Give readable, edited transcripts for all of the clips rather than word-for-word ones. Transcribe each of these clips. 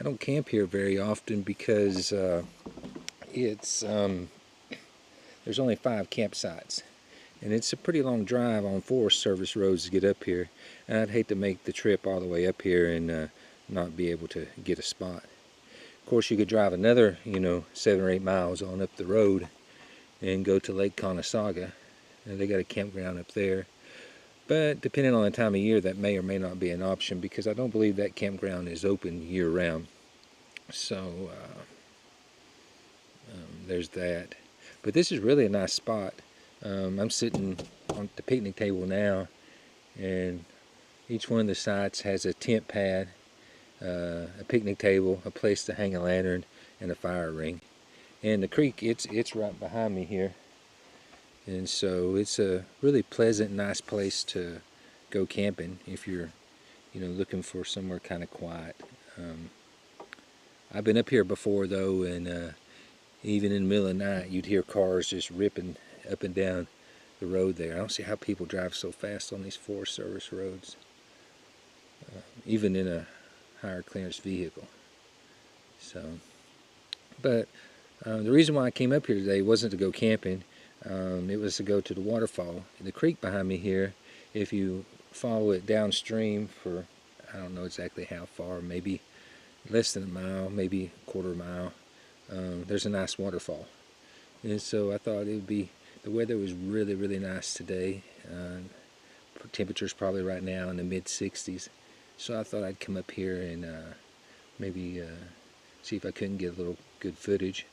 I don't camp here very often because it's there's only 5 campsites, and it's a pretty long drive on Forest Service roads to get up here, and I'd hate to make the trip all the way up here and not be able to get a spot. Of course, you could drive another 7 or 8 miles on up the road and go to Lake Cohutta, and they got a campground up there. But depending on the time of year, that may or may not be an option, because I don't believe that campground is open year-round. So there's that. But this is really a nice spot. I'm sitting on the picnic table now, and each one of the sites has a tent pad, a picnic table, a place to hang a lantern, and a fire ring. And the creek, it's right behind me here. And so it's a really pleasant, nice place to go camping if you're, looking for somewhere kind of quiet. I've been up here before though, and even in the middle of the night, you'd hear cars just ripping up and down the road there. I don't see how people drive so fast on these Forest Service roads, even in a higher clearance vehicle. So, but the reason why I came up here today wasn't to go camping. It was to go to the waterfall. The creek behind me here, if you follow it downstream for, I don't know exactly how far, maybe less than a mile, maybe a quarter mile, there's a nice waterfall. And so I thought it would be, the weather was really, really nice today. Temperature's probably right now in the mid-60s. So I thought I'd come up here and maybe see if I couldn't get a little good footage.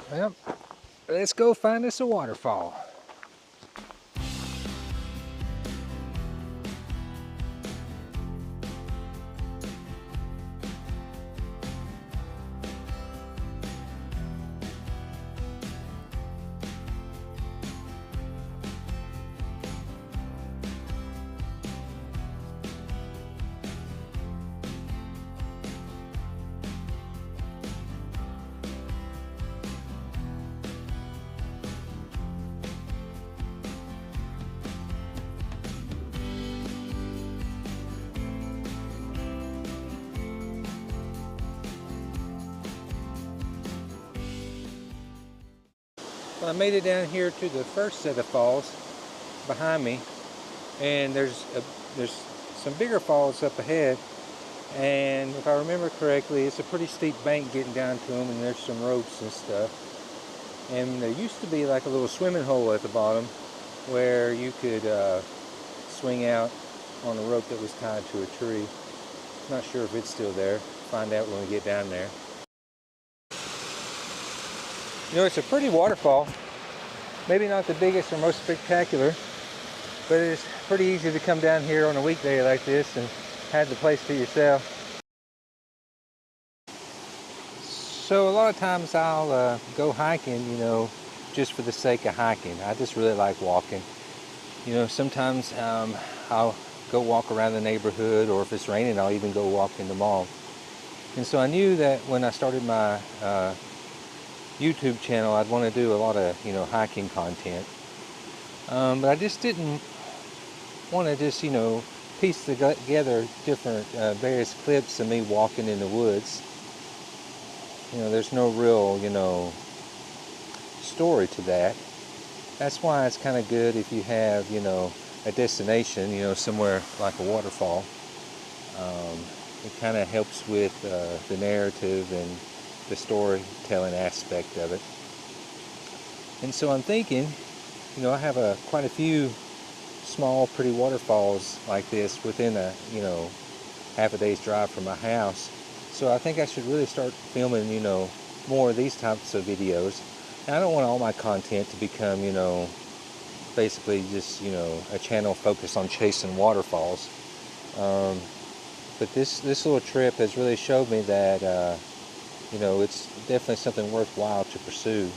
Well, let's go find us a waterfall. Well, I made it down here to the first set of falls behind me, and there's some bigger falls up ahead, and if I remember correctly, it's a pretty steep bank getting down to them, and there's some ropes and stuff. And there used to be like a little swimming hole at the bottom where you could swing out on a rope that was tied to a tree. Not sure if it's still there. Find out when we get down there. It's a pretty waterfall. Maybe not the biggest or most spectacular, but it's pretty easy to come down here on a weekday like this and have the place to yourself. So a lot of times I'll go hiking, just for the sake of hiking. I just really like walking. Sometimes I'll go walk around the neighborhood, or if it's raining, I'll even go walk in the mall. And so I knew that when I started my YouTube channel, I'd want to do a lot of hiking content, but I just didn't want to just piece together different various clips of me walking in the woods. There's no real story to that. That's why it's kind of good if you have a destination, somewhere like a waterfall. It kind of helps with the narrative and the storytelling aspect of it. And so I'm thinking, I have quite a few small pretty waterfalls like this within a half a day's drive from my house. So I think I should really start filming more of these types of videos. And I don't want all my content to become basically just a channel focused on chasing waterfalls. But this little trip has really showed me that it's definitely something worthwhile to pursue.